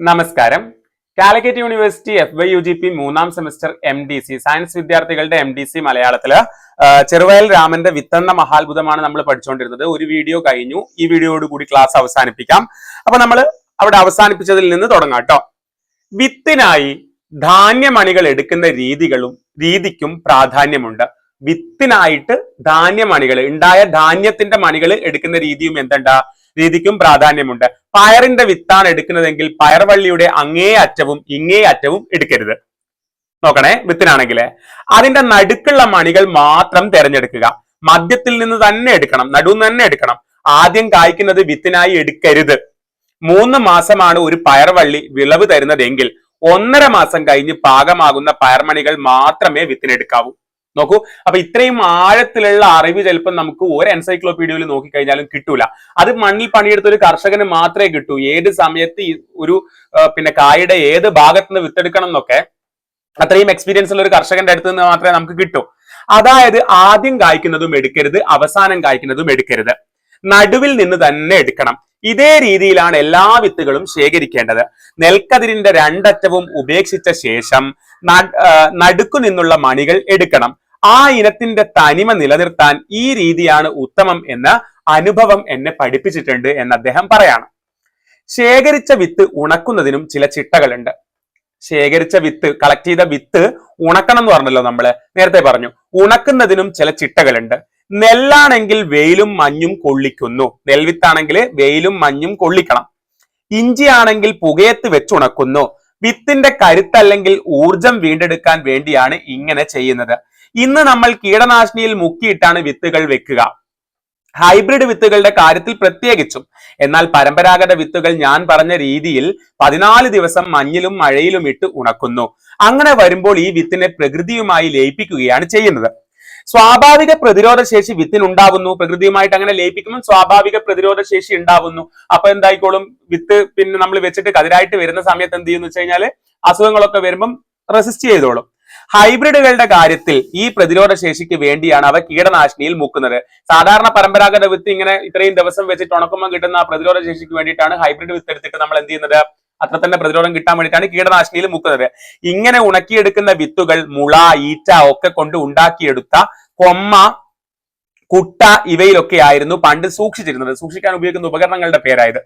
നമസ്കാരം. Calicut university FYUGP മൂന്നാം semester MDC science വിദ്യാർത്ഥികളുടെ MDC മലയാളത്തില് ചെറുവയൽ രാമന്റെ വിത്തെന്ന മഹാത്ഭുതമാണ് നമ്മൾ പഠിച്ചുകൊണ്ടിരുന്നത്. ഒരു വീഡിയോ കഴിഞ്ഞു. ഈ വീഡിയോയോട് കൂടി ക്ലാസ് അവസാനിപ്പിക്കാം. അപ്പൊ നമ്മൾ അവിടെ അവസാനിപ്പിച്ചതിൽ നിന്ന് തുടങ്ങാം കേട്ടോ. വിത്തിനായി ധാന്യമണികൾ എടുക്കുന്ന രീതിക്കും പ്രാധാന്യമുണ്ട്. വിത്തിനായിട്ട് ധാന്യമണികൾ ഉണ്ടായ ധാന്യത്തിന്റെ മണികൾ എടുക്കുന്ന രീതിക്കും പ്രാധാന്യമുണ്ട്. പയറിന്റെ വിത്താണ് എടുക്കുന്നതെങ്കിൽ പയർവള്ളിയുടെ അങ്ങേ അറ്റവും ഇങ്ങേ അറ്റവും എടുക്കരുത്. നോക്കണേ, വിത്തിനാണെങ്കിൽ അതിന്റെ നടുക്കുള്ള മണികൾ മാത്രം തിരഞ്ഞെടുക്കുക. മധ്യത്തിൽ നിന്ന് തന്നെ എടുക്കണം, നടുന്ന് തന്നെ എടുക്കണം. ആദ്യം കായ്ക്കുന്നത് വിത്തിനായി എടുക്കരുത്. 3 മാസമാണ് ഒരു പയർവള്ളി വിളവ് തരുന്നതെങ്കിൽ 1.5 മാസം കഴിഞ്ഞ് പാകമാകുന്ന പയർമണികൾ മാത്രമേ വിത്തിനെടുക്കാവൂ. നോക്കൂ, അപ്പൊ ഇത്രയും ആഴത്തിലുള്ള അറിവ് ചിലപ്പോൾ നമുക്ക് ഒരു എൻസൈക്ലോപീഡിയയിൽ നോക്കിക്കഴിഞ്ഞാലും കിട്ടൂല. അത് മണ്ണിൽ പണിയെടുത്ത ഒരു കർഷകന് മാത്രമേ കിട്ടൂ. ഏത് സമയത്ത് ഒരു കായുടെ ഏത് ഭാഗത്തുനിന്ന് വിത്തെടുക്കണം എന്നൊക്കെ അത്രയും എക്സ്പീരിയൻസ് ഉള്ള ഒരു കർഷകന്റെ അടുത്ത് നിന്ന് മാത്രമേ നമുക്ക് കിട്ടൂ. അതായത് ആദ്യം കായ്ക്കുന്നതും എടുക്കരുത്, അവസാനം കായ്ക്കുന്നതും എടുക്കരുത്. നടുവിൽ നിന്ന് തന്നെ എടുക്കണം. ഇതേ രീതിയിലാണ് എല്ലാ വിത്തുകളും ശേഖരിക്കേണ്ടത്. നെൽക്കതിരിന്റെ രണ്ടറ്റവും ഉപേക്ഷിച്ച ശേഷം നടുക്കു നിന്നുള്ള മണികൾ എടുക്കണം. ആ ഇനത്തിന്റെ തനിമ നിലനിർത്താൻ ഈ രീതിയാണ് ഉത്തമം എന്ന് അനുഭവം എന്നെ പഠിപ്പിച്ചിട്ടുണ്ട് എന്ന് അദ്ദേഹം പറയാണ്. ശേഖരിച്ച വിത്ത് ഉണക്കുന്നതിനും ചില ചിട്ടകളുണ്ട്. ശേഖരിച്ച വിത്ത്, കളക്ട് ചെയ്ത വിത്ത് ഉണക്കണം എന്ന് പറഞ്ഞല്ലോ, നമ്മള് നേരത്തെ പറഞ്ഞു. ഉണക്കുന്നതിനും ചില ചിട്ടകളുണ്ട്. നെല്ലാണെങ്കിൽ വെയിലും മഞ്ഞും കൊള്ളിക്കുന്നു. നെൽവിത്താണെങ്കിൽ വെയിലും മഞ്ഞും കൊള്ളിക്കണം. ഇഞ്ചി ആണെങ്കിൽ പുകയത്ത് വെച്ചുണക്കുന്നു. വിത്തിന്റെ കരുത്തല്ലെങ്കിൽ ഊർജം വീണ്ടെടുക്കാൻ വേണ്ടിയാണ് ഇങ്ങനെ ചെയ്യുന്നത്. ഇന്ന് നമ്മൾ കീടനാശിനിയിൽ മുക്കിയിട്ടാണ് വിത്തുകൾ വെക്കുക, ഹൈബ്രിഡ് വിത്തുകളുടെ കാര്യത്തിൽ പ്രത്യേകിച്ചും. എന്നാൽ പരമ്പരാഗത വിത്തുകൾ ഞാൻ പറഞ്ഞ രീതിയിൽ 14 ദിവസം മഞ്ഞിലും മഴയിലും ഇട്ട് ഉണക്കുന്നു. അങ്ങനെ വരുമ്പോൾ ഈ വിത്തിനെ പ്രകൃതിയുമായി ലയിപ്പിക്കുകയാണ് ചെയ്യുന്നത്. സ്വാഭാവിക പ്രതിരോധ ശേഷി വിത്തിനുണ്ടാവുന്നു. പ്രകൃതിയുമായിട്ട് അങ്ങനെ ലയിപ്പിക്കുമ്പോൾ സ്വാഭാവിക പ്രതിരോധ ശേഷി ഉണ്ടാവുന്നു. അപ്പൊ എന്തായിക്കോളും, വിത്ത് നമ്മൾ വെച്ചിട്ട് കതിരായിട്ട് വരുന്ന സമയത്ത് എന്ത് ചെയ്യുന്നു വെച്ച് കഴിഞ്ഞാല് അസുഖങ്ങളൊക്കെ വരുമ്പം റെസിസ്റ്റ് ചെയ്തോളും. ഹൈബ്രിഡുകളുടെ കാര്യത്തിൽ ഈ പ്രതിരോധ ശേഷിക്ക് വേണ്ടിയാണ് അവ കീടനാശിനിയിൽ മുക്കുന്നത്. സാധാരണ പരമ്പരാഗത വിത്ത് ഇങ്ങനെ ഇത്രയും ദിവസം വെച്ചിട്ട് ഉണക്കുമ്പോൾ കിട്ടുന്ന പ്രതിരോധ ശേഷിക്ക് വേണ്ടിയിട്ടാണ് ഹൈബ്രിഡ് വിത്ത് എടുത്തിട്ട് നമ്മൾ എന്ത് ചെയ്യുന്നത്, അത്ര തന്നെ പ്രതിരോധം കിട്ടാൻ വേണ്ടിയിട്ടാണ് കീടനാശിനിയിൽ മുക്കുന്നത്. ഇങ്ങനെ ഉണക്കിയെടുക്കുന്ന വിത്തുകൾ മുള, ഈറ്റ ഒക്കെ കൊണ്ട് ഉണ്ടാക്കിയെടുത്ത കൊമ്മ, കുട്ട ഇവയിലൊക്കെ ആയിരുന്നു പണ്ട് സൂക്ഷിച്ചിരുന്നത്. സൂക്ഷിക്കാൻ ഉപയോഗിക്കുന്ന ഉപകരണങ്ങളുടെ പേരായത്.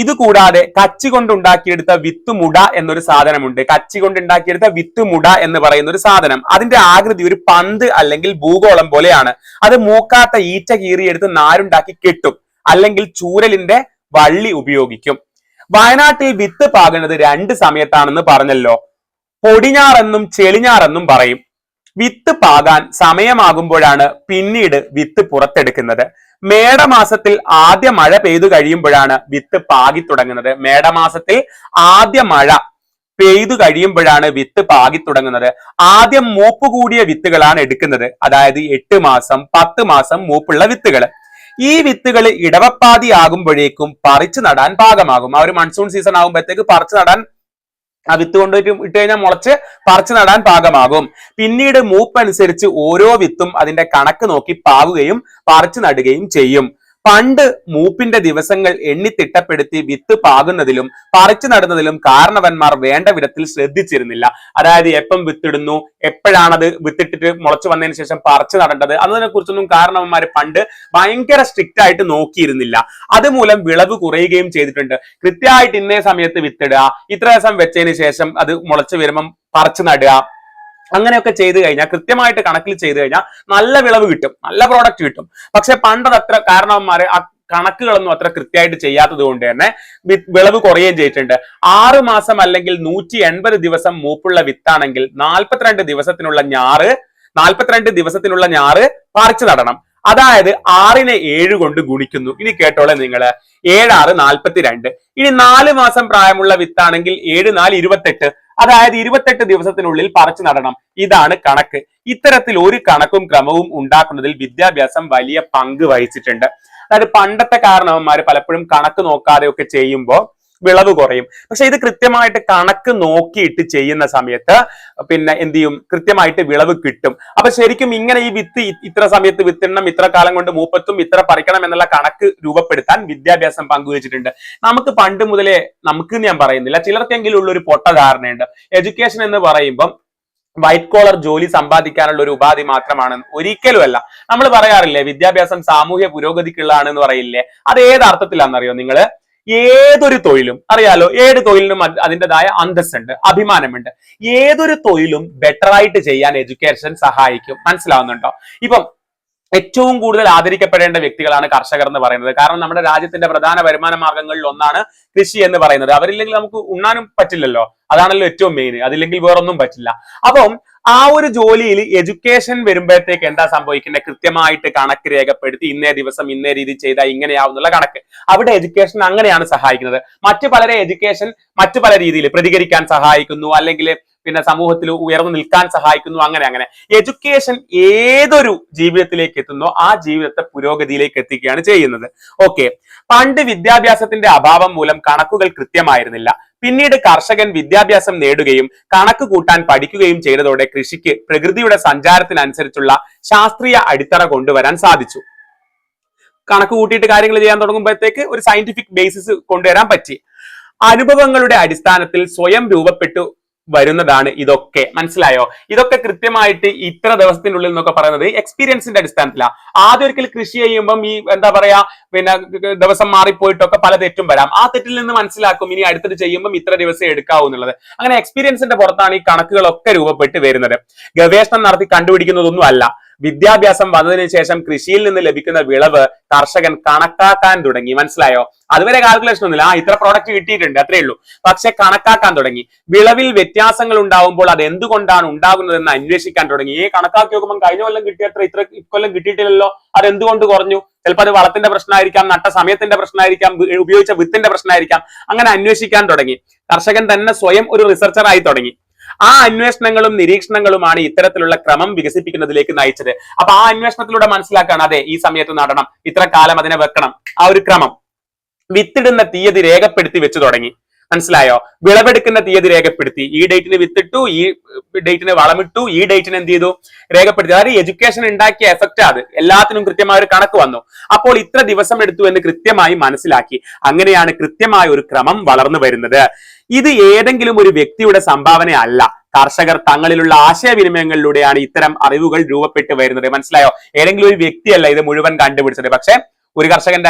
ഇതുകൂടാതെ കച്ചി കൊണ്ട് ഉണ്ടാക്കിയെടുത്ത വിത്തുമുട എന്നൊരു സാധനമുണ്ട്. കച്ചി കൊണ്ട് ഉണ്ടാക്കിയെടുത്ത വിത്തുമുട എന്ന് പറയുന്ന ഒരു സാധനം, അതിന്റെ ആകൃതി ഒരു പന്ത് അല്ലെങ്കിൽ ഭൂഗോളം പോലെയാണ്. അത് മൂക്കാത്ത ഈറ്റ കീറിയെടുത്ത് നാരുണ്ടാക്കി കെട്ടും, അല്ലെങ്കിൽ ചൂരലിന്റെ വള്ളി ഉപയോഗിക്കും. വയനാട്ടിൽ വിത്ത് പാകുന്നത് 2 സമയത്താണെന്ന് പറഞ്ഞല്ലോ. പൊടിഞ്ഞാറെന്നും ചെളിഞ്ഞാറെന്നും പറയും. വിത്ത് പാകാൻ സമയമാകുമ്പോഴാണ് പിന്നീട് വിത്ത് പുറത്തെടുക്കുന്നത്. മേടമാസത്തിൽ ആദ്യ മഴ പെയ്തു കഴിയുമ്പോഴാണ് വിത്ത് പാകി തുടങ്ങുന്നത്. മേടമാസത്തിൽ ആദ്യ മഴ പെയ്തു കഴിയുമ്പോഴാണ് വിത്ത് പാകി തുടങ്ങുന്നത്. ആദ്യം മൂപ്പ് കൂടിയ വിത്തുകളാണ് എടുക്കുന്നത്. അതായത് 8 മാസം 10 മാസം മൂപ്പുള്ള വിത്തുകൾ. ഈ വിത്തുകൾ ഇടവപ്പാതി ആകുമ്പോഴേക്കും പറിച്ചു നടാൻ പാകമാകും. ആ ഒരു മൺസൂൺ സീസൺ ആകുമ്പോഴത്തേക്ക് പറിച്ചു നടാൻ, ആ വിത്ത് കൊണ്ടുപോയിട്ട് ഇട്ട് കഴിഞ്ഞാൽ മുളച്ച് പറിച്ചു നടാൻ പാകമാകും. പിന്നീട് മൂപ്പനുസരിച്ച് ഓരോ വിത്തും അതിന്റെ കണക്ക് നോക്കി പാകുകയും പറിച്ചു നടുകയും ചെയ്യും. പണ്ട് മൂപ്പിന്റെ ദിവസങ്ങൾ എണ്ണിത്തിട്ടപ്പെടുത്തി വിത്ത് പാകുന്നതിലും പറിച്ചു നടുന്നതിലും കാരണവന്മാർ വേണ്ട വിധത്തിൽ ശ്രദ്ധിച്ചിരുന്നില്ല. അതായത് എപ്പം വിത്തിടുന്നു, എപ്പോഴാണത് വിത്തിട്ടിട്ട് മുളച്ചു വന്നതിന് ശേഷം പറിച്ചു നടേണ്ടത്, അതിനെ കുറിച്ചൊന്നും കാരണവന്മാർ പണ്ട് ഭയങ്കര സ്ട്രിക്റ്റ് ആയിട്ട് നോക്കിയിരുന്നില്ല. അതുമൂലം വിളവ് കുറയുകയും ചെയ്തിട്ടുണ്ട്. കൃത്യമായിട്ട് ഇന്നേ സമയത്ത് വിത്തിടുക, ഇത്ര ദിവസം വെച്ചതിന് ശേഷം അത് മുളച്ചു വരുമ്പം പറിച്ചു നടുക, അങ്ങനെയൊക്കെ ചെയ്തു കഴിഞ്ഞാൽ, കൃത്യമായിട്ട് കണക്കിൽ ചെയ്തു കഴിഞ്ഞാൽ നല്ല വിളവ് കിട്ടും, നല്ല പ്രോഡക്റ്റ് കിട്ടും. പക്ഷെ പണ്ടത് അത്ര കാരണവന്മാര് ആ കണക്കുകളൊന്നും അത്ര കൃത്യമായിട്ട് ചെയ്യാത്തത് കൊണ്ട് തന്നെ വിളവ് കുറയുകയും ചെയ്തിട്ടുണ്ട്. 6 മാസം അല്ലെങ്കിൽ 180 ദിവസം മൂപ്പുള്ള വിത്താണെങ്കിൽ 42 ദിവസത്തിനുള്ള ഞാറ് പറിച്ചു നടണം. അതായത് 6നെ 7 കൊണ്ട് ഗുണിക്കുന്നു. ഇനി കേട്ടോളെ നിങ്ങള്, 7 6 42. ഇനി 4 മാസം പ്രായമുള്ള വിത്താണെങ്കിൽ 7 4 28. അതായത് 28 ദിവസത്തിനുള്ളിൽ പറിച്ചു നടണം. ഇതാണ് കണക്ക്. ഇത്തരത്തിൽ ഒരു കണക്കും ക്രമവും ഉണ്ടാക്കുന്നതിൽ വിദ്യാഭ്യാസം വലിയ പങ്ക് വഹിച്ചിട്ടുണ്ട്. അതായത് പണ്ടത്തെ കാരണവന്മാര് പലപ്പോഴും കണക്ക് നോക്കാതെയൊക്കെ ചെയ്യുമ്പോൾ വിളവ് കുറയും. പക്ഷെ ഇത് കൃത്യമായിട്ട് കണക്ക് നോക്കിയിട്ട് ചെയ്യുന്ന സമയത്ത് പിന്നെ എന്ത് ചെയ്യും, കൃത്യമായിട്ട് വിളവ് കിട്ടും. അപ്പൊ ശരിക്കും ഇങ്ങനെ ഈ വിത്ത് ഇത്ര സമയത്ത് വിത്തിടണം, ഇത്ര കാലം കൊണ്ട് മൂപ്പത്തും ഇത്ര പറിക്കണം എന്നുള്ള കണക്ക് രൂപപ്പെടുത്താൻ വിദ്യാഭ്യാസം പങ്കുവച്ചിട്ടുണ്ട്. നമുക്ക് പണ്ട് മുതലേ, നമുക്ക് ഞാൻ പറയുന്നില്ല, ചിലർക്കെങ്കിലും ഉള്ള ഒരു പൊട്ട ധാരണയുണ്ട് എഡ്യൂക്കേഷൻ എന്ന് പറയുമ്പം വൈറ്റ് കോളർ ജോലി സമ്പാദിക്കാനുള്ള ഒരു ഉപാധി മാത്രമാണ്. ഒരിക്കലും അല്ല. നമ്മൾ പറയാറില്ലേ വിദ്യാഭ്യാസം സാമൂഹ്യ പുരോഗതിക്കുള്ളതാണെന്ന് പറയില്ലേ, അത് ഏത് അർത്ഥത്തിലാണെന്നറിയോ നിങ്ങള്? ഏതൊരു തൊഴിലും അറിയാലോ, ഏത് തൊഴിലിനും അതിൻ്റെതായ അന്തസ്സുണ്ട്, അഭിമാനമുണ്ട്. ഏതൊരു തൊഴിലും ബെറ്റർ ആയിട്ട് ചെയ്യാൻ എഡ്യൂക്കേഷൻ സഹായിക്കും. മനസ്സിലാവുന്നുണ്ടോ? ഇപ്പം ഏറ്റവും കൂടുതൽ ആദരിക്കപ്പെടേണ്ട വ്യക്തികളാണ് കർഷകർ എന്ന് പറയുന്നത്. കാരണം നമ്മുടെ രാജ്യത്തിന്റെ പ്രധാന വരുമാന മാർഗങ്ങളിൽ ഒന്നാണ് കൃഷി എന്ന് പറയുന്നത്. അവരില്ലെങ്കിൽ നമുക്ക് ഉണ്ണാനും പറ്റില്ലല്ലോ, അതാണല്ലോ ഏറ്റവും മെയിൻ. അതില്ലെങ്കിൽ വേറൊന്നും പറ്റില്ല. അപ്പം ആ ഒരു ജോലിയിൽ എഡ്യൂക്കേഷൻ വരുമ്പോഴത്തേക്ക് എന്താ സംഭവിക്കുന്നത്? കൃത്യമായിട്ട് കണക്ക് രേഖപ്പെടുത്തി ഇന്നേ ദിവസം ഇന്നേ രീതി ചെയ്താൽ ഇങ്ങനെയാവുന്നുള്ള കണക്ക്. അവിടെ എഡ്യൂക്കേഷൻ അങ്ങനെയാണ് സഹായിക്കുന്നത്. മറ്റു പലരെ എഡ്യൂക്കേഷൻ മറ്റു പല രീതിയിൽ പ്രതികരിക്കാൻ സഹായിക്കുന്നു, അല്ലെങ്കിൽ പിന്നെ സമൂഹത്തിൽ ഉയർന്നു നിൽക്കാൻ സഹായിക്കുന്നു. അങ്ങനെ എഡ്യൂക്കേഷൻ ഏതൊരു ജീവിതത്തിലേക്ക് എത്തുന്നോ ആ ജീവിതത്തെ പുരോഗതിയിലേക്ക് എത്തിക്കുകയാണ് ചെയ്യുന്നത്. ഓക്കെ, പണ്ട് വിദ്യാഭ്യാസത്തിന്റെ അഭാവം മൂലം കണക്കുകൾ കൃത്യമായിരുന്നില്ല. പിന്നീട് കർഷകൻ വിദ്യാഭ്യാസം നേടുകയും കണക്ക് കൂട്ടാൻ പഠിക്കുകയും ചെയ്തതോടെ കൃഷിക്ക് പ്രകൃതിയുടെ സഞ്ചാരത്തിനനുസരിച്ചുള്ള ശാസ്ത്രീയ അടിത്തറ കൊണ്ടുവരാൻ സാധിച്ചു. കണക്ക് കൂട്ടിയിട്ട് കാര്യങ്ങൾ ചെയ്യാൻ തുടങ്ങുമ്പോഴത്തേക്ക് ഒരു സയന്റിഫിക് ബേസിസ് കൊണ്ടുവരാൻ പറ്റി. അനുഭവങ്ങളുടെ അടിസ്ഥാനത്തിൽ സ്വയം രൂപപ്പെട്ടു വരുന്നതാണ് ഇതൊക്കെ. മനസ്സിലായോ? ഇതൊക്കെ കൃത്യമായിട്ട് ഇത്ര ദിവസത്തിനുള്ളിൽ എന്നൊക്കെ പറയുന്നത് എക്സ്പീരിയൻസിന്റെ അടിസ്ഥാനത്തിലാണ്. ആദ്യം ഒരിക്കൽ കൃഷി ചെയ്യുമ്പം ഈ എന്താ പറയാ പിന്നെ ദിവസം മാറിപ്പോയിട്ടൊക്കെ പല തെറ്റും വരാം. ആ തെറ്റിൽ നിന്ന് മനസ്സിലാക്കും ഇനി അടുത്തിട്ട് ചെയ്യുമ്പം ഇത്ര ദിവസം എടുക്കാവൂ എന്നുള്ളത്. അങ്ങനെ എക്സ്പീരിയൻസിന്റെ പുറത്താണ് ഈ കണക്കുകളൊക്കെ രൂപപ്പെട്ട് വരുന്നത്. ഗവേഷണം നടത്തി കണ്ടുപിടിക്കുന്നതൊന്നും അല്ല. വിദ്യാഭ്യാസം വന്നതിന് ശേഷം കൃഷിയിൽ നിന്ന് ലഭിക്കുന്ന വിളവ് കർഷകൻ കണക്കാക്കാൻ തുടങ്ങി. മനസ്സിലായോ? അതുവരെ കാൽക്കുലേഷൻ ഒന്നുമില്ല, ഇത്ര പ്രോഡക്റ്റ് കിട്ടിയിട്ടുണ്ട് അത്രേ ഉള്ളൂ. പക്ഷെ കണക്കാക്കാൻ തുടങ്ങി. വിളവിൽ വ്യത്യാസങ്ങൾ ഉണ്ടാവുമ്പോൾ അത് എന്തുകൊണ്ടാണ് ഉണ്ടാകുന്നതെന്ന് അന്വേഷിക്കാൻ തുടങ്ങി. കണക്കാക്കി നോക്കുമ്പോൾ കഴിഞ്ഞ കൊല്ലം കിട്ടിയത്ര ഇത്ര ഇക്കൊല്ലം കിട്ടിയിട്ടില്ലല്ലോ, അത് എന്തുകൊണ്ട് കുറഞ്ഞു? ചിലപ്പോൾ അത് വളത്തിന്റെ പ്രശ്നമായിരിക്കാം, നട്ട സമയത്തിന്റെ പ്രശ്നമായിരിക്കാം, ഉപയോഗിച്ച വിത്തിന്റെ പ്രശ്നമായിരിക്കാം. അങ്ങനെ അന്വേഷിക്കാൻ തുടങ്ങി. കർഷകൻ തന്നെ സ്വയം ഒരു റിസർച്ചറായി തുടങ്ങി. ആ അന്വേഷണങ്ങളും നിരീക്ഷണങ്ങളുമാണ് ഇത്തരത്തിലുള്ള ക്രമം വികസിപ്പിക്കുന്നതിലേക്ക് നയിച്ചത്. അപ്പൊ ആ അന്വേഷണത്തിലൂടെ മനസ്സിലാക്കാണ്, അതെ ഈ സമയത്ത് നടണം, ഇത്ര കാലം അതിനെ വെക്കണം, ആ ഒരു ക്രമം. വിത്തിടുന്ന തീയതി രേഖപ്പെടുത്തി വെച്ചു തുടങ്ങി. മനസ്സിലായോ? വിളവെടുക്കുന്ന തീയതി രേഖപ്പെടുത്തി. ഈ ഡേറ്റിന് വിത്തിട്ടു, ഈ ഡേറ്റിന് വളമിട്ടു, ഈ ഡേറ്റിന് എന്ത് ചെയ്തു, രേഖപ്പെടുത്തി. അതായത് എഡ്യൂക്കേഷൻ ഉണ്ടാക്കിയ എഫക്റ്റ് അത്. എല്ലാത്തിനും കൃത്യമായ ഒരു കണക്ക് വന്നു. അപ്പോൾ ഇത്ര ദിവസം എടുത്തു എന്ന് കൃത്യമായി മനസ്സിലാക്കി. അങ്ങനെയാണ് കൃത്യമായ ഒരു ക്രമം വളർന്നു വരുന്നത്. ഇത് ഏതെങ്കിലും ഒരു വ്യക്തിയുടെ സംഭാവന അല്ല. കർഷകർ തങ്ങളിലുള്ള ആശയവിനിമയങ്ങളിലൂടെയാണ് ഇത്തരം അറിവുകൾ രൂപപ്പെട്ട് വരുന്നത്. മനസ്സിലായോ? ഏതെങ്കിലും ഒരു വ്യക്തിയല്ല ഇത് മുഴുവൻ കണ്ടുപിടിച്ചത്. പക്ഷെ ഒരു കർഷകന്റെ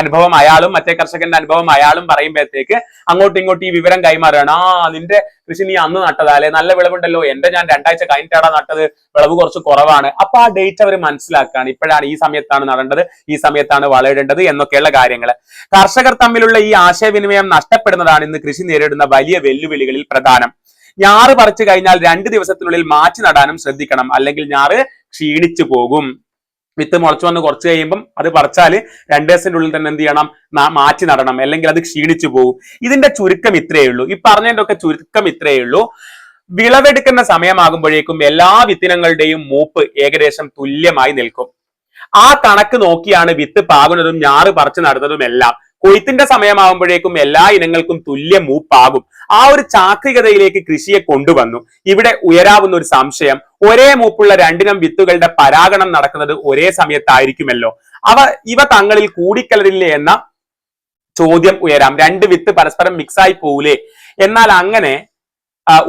അനുഭവം അയാളും മറ്റേ കർഷകന്റെ അനുഭവം അയാളും പറയുമ്പോഴത്തേക്ക് അങ്ങോട്ടും ഇങ്ങോട്ടും ഈ വിവരം കൈമാറുകയാണ്. നിന്റെ കൃഷി നീ അന്ന് നട്ടതാ അല്ലെ, നല്ല വിളവുണ്ടല്ലോ, ഞാൻ 2 ആഴ്ച കഴിഞ്ഞിട്ടാണ് നട്ടത്, വിളവ് കുറച്ച് കുറവാണ്. അപ്പൊ ആ ഡേറ്റ് അവർ മനസ്സിലാക്കുകയാണ്. ഇപ്പോഴാണ് ഈ സമയത്താണ് നടേണ്ടത്, ഈ സമയത്താണ് വളയിടേണ്ടത് എന്നൊക്കെയുള്ള കാര്യങ്ങൾ. കർഷകർ തമ്മിലുള്ള ഈ ആശയവിനിമയം നഷ്ടപ്പെടുന്നതാണ് ഇന്ന് കൃഷി നേരിടുന്ന വലിയ വെല്ലുവിളികളിൽ പ്രധാനം. ഞാറ് പറിച്ചു കഴിഞ്ഞാൽ 2 ദിവസത്തിനുള്ളിൽ മാറ്റി നടാനും ശ്രദ്ധിക്കണം, അല്ലെങ്കിൽ ഞാറ് ക്ഷീണിച്ചു പോകും. വിത്ത് മുളച്ചു വന്ന് കുറച്ച് കഴിയുമ്പം അത് പറിച്ചാൽ 2 ദിവസത്തിന്റെ ഉള്ളിൽ തന്നെ എന്ത് ചെയ്യണം, മാറ്റി നടണം, അല്ലെങ്കിൽ അത് ക്ഷീണിച്ചു പോകും. ഇതിന്റെ ചുരുക്കം ഇത്രയേ ഉള്ളൂ. ഈ പറഞ്ഞതിന്റെ ഒക്കെ ചുരുക്കം ഇത്രയേ ഉള്ളൂ. വിളവെടുക്കുന്ന സമയമാകുമ്പോഴേക്കും എല്ലാ വിത്തിനങ്ങളുടെയും മൂപ്പ് ഏകദേശം തുല്യമായി നിൽക്കും. ആ കണക്ക് നോക്കിയാണ് വിത്ത് പാകുന്നതും ഞാറ് പറിച്ചു നടുന്നതും എല്ലാം. കൊയ്ത്തിന്റെ സമയമാകുമ്പോഴേക്കും എല്ലാ ഇനങ്ങൾക്കും തുല്യ മൂപ്പാകും. ആ ഒരു ചാക്രികതയിലേക്ക് കൃഷിയെ കൊണ്ടുവന്നു. ഇവിടെ ഉയരാവുന്ന ഒരു സംശയം, ഒരേ മൂപ്പുള്ള 2 ഇനം വിത്തുകളുടെ പരാഗണം നടക്കുന്നത് ഒരേ സമയത്തായിരിക്കുമല്ലോ, ഇവ തങ്ങളിൽ കൂടിക്കലരില്ലേ എന്ന ചോദ്യം ഉയരാം. 2 വിത്ത് പരസ്പരം മിക്സായി പോകൂലേ? എന്നാൽ അങ്ങനെ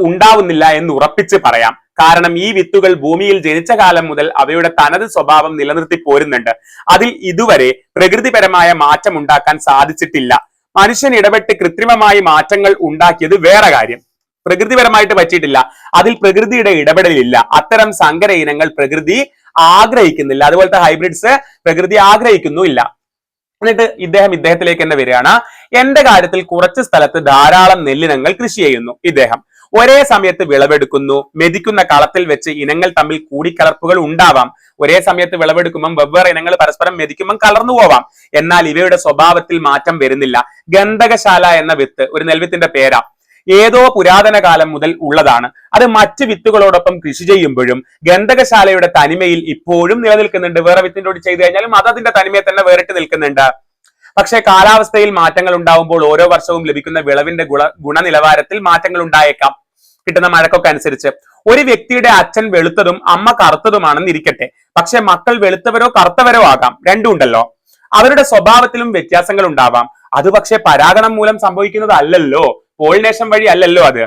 ഉണ്ടാവുന്നില്ല എന്ന് ഉറപ്പിച്ച് പറയാം. കാരണം ഈ വിത്തുകൾ ഭൂമിയിൽ ജനിച്ച കാലം മുതൽ അവയുടെ തനത് സ്വഭാവം നിലനിർത്തി പോരുന്നുണ്ട്. അതിൽ ഇതുവരെ പ്രകൃതിപരമായ മാറ്റം ഉണ്ടാക്കാൻ സാധിച്ചിട്ടില്ല. മനുഷ്യൻ ഇടപെട്ട് കൃത്രിമമായി മാറ്റങ്ങൾ ഉണ്ടാക്കിയത് വേറെ കാര്യം. പ്രകൃതിപരമായിട്ട് പറ്റിയിട്ടില്ല, അതിൽ പ്രകൃതിയുടെ ഇടപെടലില്ല. അത്തരം സങ്കര ഇനങ്ങൾ പ്രകൃതി ആഗ്രഹിക്കുന്നില്ല. അതുപോലത്തെ ഹൈബ്രിഡ്സ് പ്രകൃതി ആഗ്രഹിക്കുന്നുമില്ല. എന്നിട്ട് ഇദ്ദേഹത്തിലേക്ക് തന്നെ വരികയാണ്. എന്റെ കാര്യത്തിൽ കുറച്ച് സ്ഥലത്ത് ധാരാളം നെല്ലിനങ്ങൾ കൃഷി ചെയ്യുന്നു. ഇദ്ദേഹം ഒരേ സമയത്ത് വിളവെടുക്കുന്നു. മെതിക്കുന്ന കളത്തിൽ വെച്ച് ഇനങ്ങൾ തമ്മിൽ കൂടിക്കലർപ്പുകൾ ഉണ്ടാവാം. ഒരേ സമയത്ത് വിളവെടുക്കുമ്പം വെവ്വേറെ ഇനങ്ങൾ പരസ്പരം മെതിക്കുമ്പം കലർന്നു പോവാം. എന്നാൽ ഇവയുടെ സ്വഭാവത്തിൽ മാറ്റം വരുന്നില്ല. ഗന്ധകശാല എന്ന വിത്ത് ഒരു നെൽവിത്തിന്റെ പേരാ. ഏതോ പുരാതന കാലം മുതൽ ഉള്ളതാണ്. അത് മറ്റ് വിത്തുകളോടൊപ്പം കൃഷി ചെയ്യുമ്പോഴും ഗന്ധകശാലയുടെ തനിമയിൽ ഇപ്പോഴും നിലനിൽക്കുന്നുണ്ട്. വേറെ വിത്തിൻ്റെ കൂടി ചെയ്തു കഴിഞ്ഞാലും അത് അതിന്റെ തനിമയെ തന്നെ വേറിട്ട് നിൽക്കുന്നുണ്ട്. പക്ഷേ കാലാവസ്ഥയിൽ മാറ്റങ്ങൾ ഉണ്ടാവുമ്പോൾ ഓരോ വർഷവും ലഭിക്കുന്ന വിളവിന്റെ ഗുണനിലവാരത്തിൽ മാറ്റങ്ങൾ ഉണ്ടായേക്കാം, കിട്ടുന്ന മഴക്കൊക്കെ അനുസരിച്ച്. ഒരു വ്യക്തിയുടെ അച്ഛൻ വെളുത്തതും അമ്മ കറുത്തതുമാണെന്ന് ഇരിക്കട്ടെ, പക്ഷെ മക്കൾ വെളുത്തവരോ കറുത്തവരോ ആകാം, രണ്ടും ഉണ്ടല്ലോ. അവരുടെ സ്വഭാവത്തിലും വ്യത്യാസങ്ങൾ ഉണ്ടാവാം. അത് പക്ഷെ പരാഗണം മൂലം സംഭവിക്കുന്നത് അല്ലല്ലോ, പോളിനേഷൻ വഴി അല്ലല്ലോ അത്.